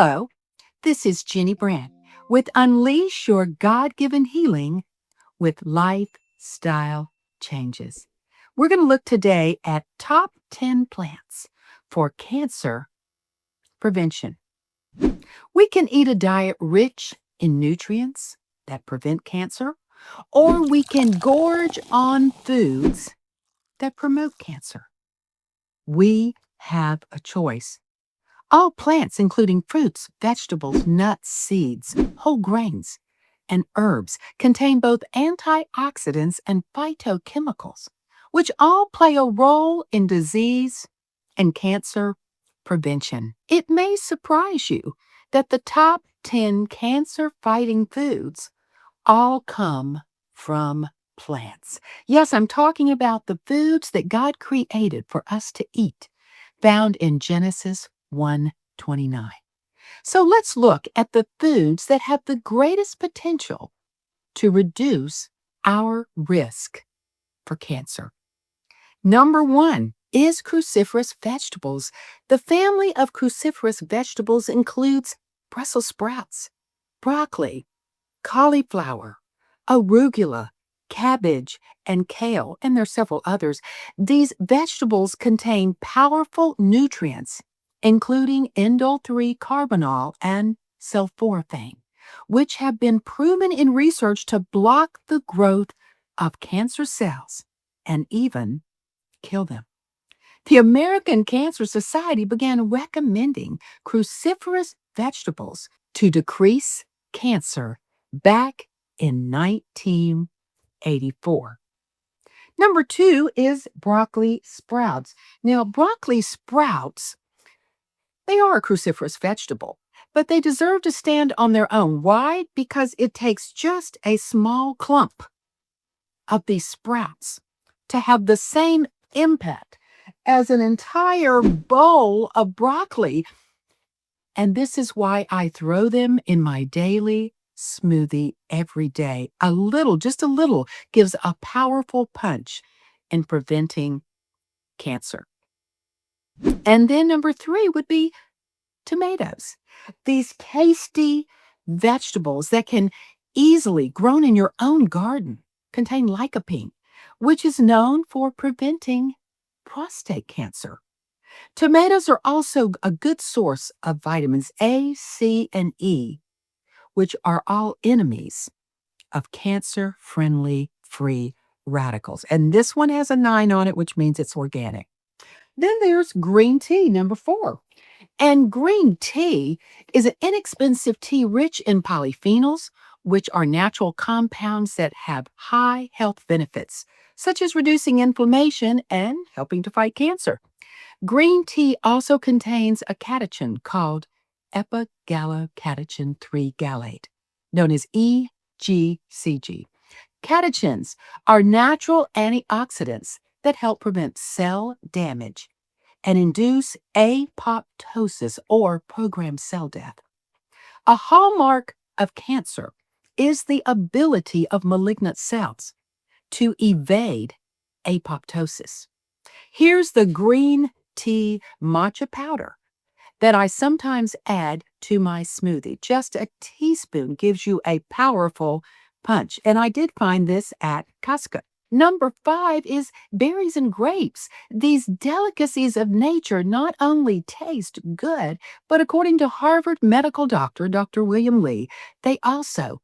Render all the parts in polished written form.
Hello, this is Ginny Brant with Unleash Your God-Given Healing with Lifestyle Changes. We're going to look today at top 10 plants for cancer prevention. We can eat a diet rich in nutrients that prevent cancer, or we can gorge on foods that promote cancer. We have a choice. All plants, including fruits, vegetables, nuts, seeds, whole grains, and herbs, contain both antioxidants and phytochemicals, which all play a role in disease and cancer prevention. It may surprise you that the top 10 cancer-fighting foods all come from plants. Yes, I'm talking about the foods that God created for us to eat, found in Genesis 1:29. So let's look at the foods that have the greatest potential to reduce our risk for cancer. Number 1 is cruciferous vegetables. The family of cruciferous vegetables includes Brussels sprouts, broccoli, cauliflower, arugula, cabbage, and kale, and there are several others. These vegetables contain powerful nutrients, including indole-3 carbinol and sulforaphane, which have been proven in research to block the growth of cancer cells and even kill them. The American Cancer Society began recommending cruciferous vegetables to decrease cancer back in 1984. Number 2 is broccoli sprouts. Now, broccoli sprouts, they are a cruciferous vegetable, but they deserve to stand on their own. Why? Because it takes just a small clump of these sprouts to have the same impact as an entire bowl of broccoli. And this is why I throw them in my daily smoothie every day. Just a little, gives a powerful punch in preventing cancer. And then number 3 would be tomatoes. These tasty vegetables that can easily grown in your own garden contain lycopene, which is known for preventing prostate cancer. Tomatoes are also a good source of vitamins A, C, and E, which are all enemies of cancer-friendly free radicals. And this one has a 9 on it, which means it's organic. Then there's green tea, number 4. And green tea is an inexpensive tea rich in polyphenols, which are natural compounds that have high health benefits, such as reducing inflammation and helping to fight cancer. Green tea also contains a catechin called epigallocatechin 3 gallate, known as EGCG. Catechins are natural antioxidants that help prevent cell damage and induce apoptosis or programmed cell death. A hallmark of cancer is the ability of malignant cells to evade apoptosis. Here's the green tea matcha powder that I sometimes add to my smoothie. Just a teaspoon gives you a powerful punch, and I did find this at Costco. Number 5 is berries and grapes. These delicacies of nature not only taste good, but according to Harvard medical doctor, Dr. William Lee, they also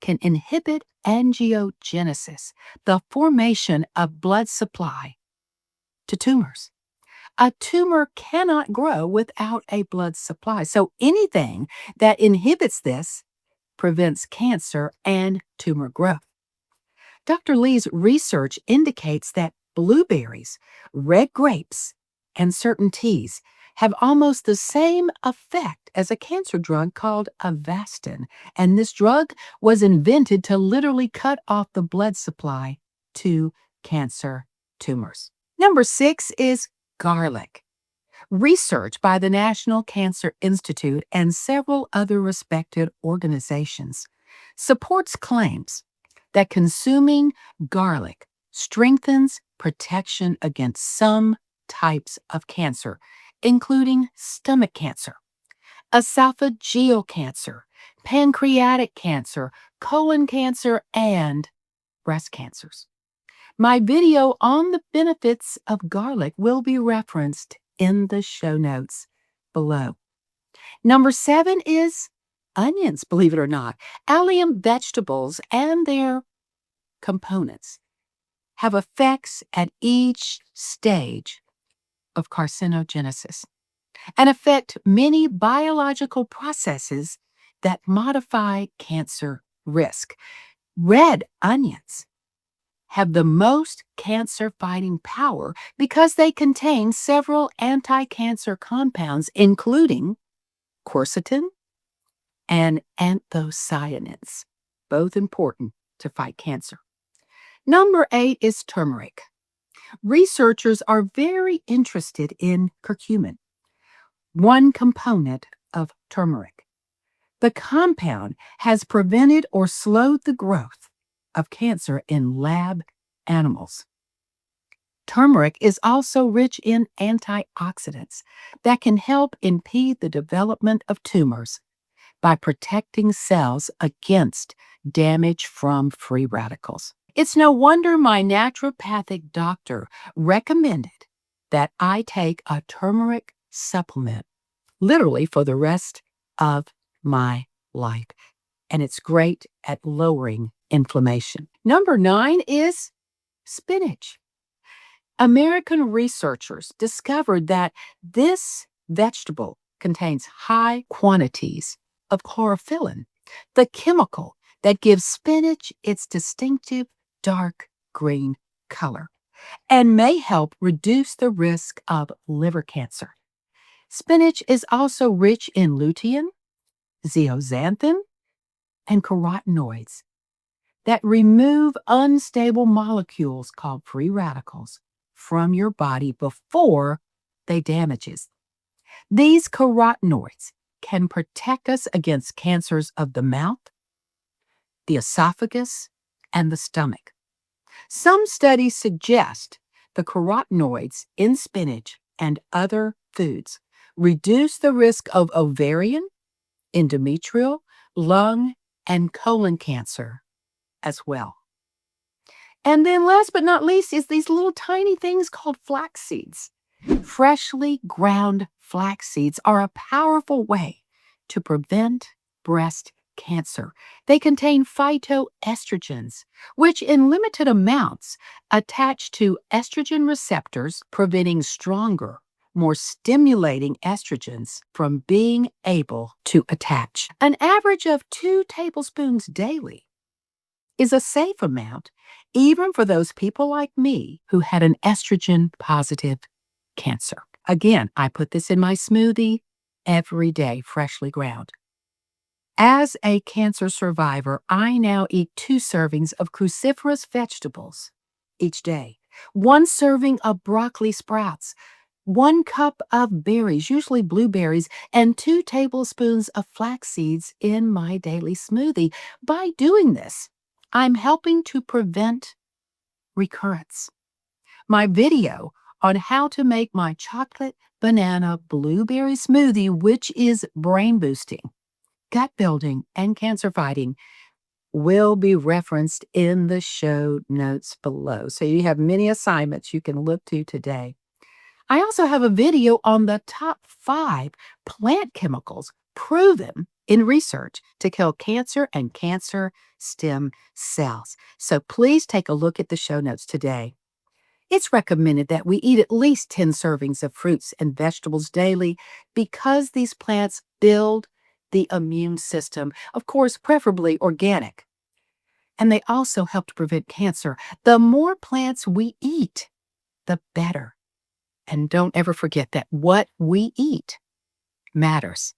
can inhibit angiogenesis, the formation of blood supply to tumors. A tumor cannot grow without a blood supply. So anything that inhibits this prevents cancer and tumor growth. Dr. Lee's research indicates that blueberries, red grapes, and certain teas have almost the same effect as a cancer drug called Avastin. And this drug was invented to literally cut off the blood supply to cancer tumors. Number 6 is garlic. Research by the National Cancer Institute and several other respected organizations supports claims that consuming garlic strengthens protection against some types of cancer, including stomach cancer, esophageal cancer, pancreatic cancer, colon cancer, and breast cancers. My video on the benefits of garlic will be referenced in the show notes below. Number 7 is onions, believe it or not. Allium vegetables and their components have effects at each stage of carcinogenesis and affect many biological processes that modify cancer risk. Red onions have the most cancer-fighting power because they contain several anti-cancer compounds, including quercetin and anthocyanins, both important to fight cancer. Number 8 is turmeric. Researchers are very interested in curcumin, one component of turmeric. The compound has prevented or slowed the growth of cancer in lab animals. Turmeric is also rich in antioxidants that can help impede the development of tumors by protecting cells against damage from free radicals. It's no wonder my naturopathic doctor recommended that I take a turmeric supplement literally for the rest of my life. And it's great at lowering inflammation. Number 9 is spinach. American researchers discovered that this vegetable contains high quantities of chlorophyllin, the chemical that gives spinach its distinctive dark green color, and may help reduce the risk of liver cancer. Spinach is also rich in lutein, zeaxanthin, and carotenoids that remove unstable molecules called free radicals from your body before they damage it. These carotenoids can protect us against cancers of the mouth, the esophagus, and the stomach. Some studies suggest the carotenoids in spinach and other foods reduce the risk of ovarian, endometrial, lung, and colon cancer as well. And then last but not least is these little tiny things called flax seeds. Freshly ground flax seeds are a powerful way to prevent breast cancer. They contain phytoestrogens, which in limited amounts attach to estrogen receptors, preventing stronger, more stimulating estrogens from being able to attach. An average of 2 tablespoons daily is a safe amount, even for those people like me who had an estrogen-positive cancer. Again, I put this in my smoothie every day, freshly ground. As a cancer survivor, I now eat 2 servings of cruciferous vegetables each day, 1 serving of broccoli sprouts, 1 cup of berries, usually blueberries, and 2 tablespoons of flax seeds in my daily smoothie. By doing this, I'm helping to prevent recurrence. My video on how to make my chocolate banana blueberry smoothie, which is brain boosting, gut building, and cancer fighting, will be referenced in the show notes below. So you have many assignments you can look to today. I also have a video on the top 5 plant chemicals proven in research to kill cancer and cancer stem cells. So please take a look at the show notes today. It's recommended that we eat at least 10 servings of fruits and vegetables daily because these plants build the immune system, of course, preferably organic. And they also help to prevent cancer. The more plants we eat, the better. And don't ever forget that what we eat matters.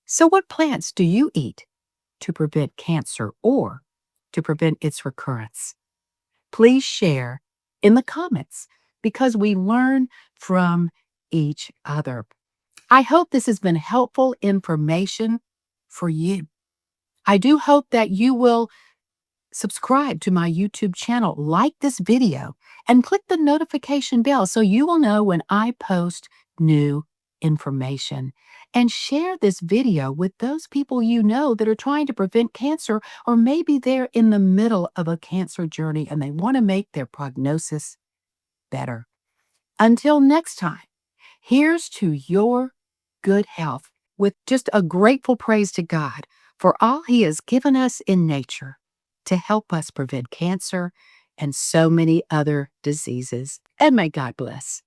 So what plants do you eat to prevent cancer or to prevent its recurrence? Please share in the comments because we learn from each other. I hope this has been helpful information for you. I do hope that you will subscribe to my YouTube channel, like this video, and click the notification bell so you will know when I post new information. And share this video with those people you know that are trying to prevent cancer, or maybe they're in the middle of a cancer journey and they want to make their prognosis better. Until next time, here's to your good health with just a grateful praise to God for all He has given us in nature to help us prevent cancer and so many other diseases. And may God bless.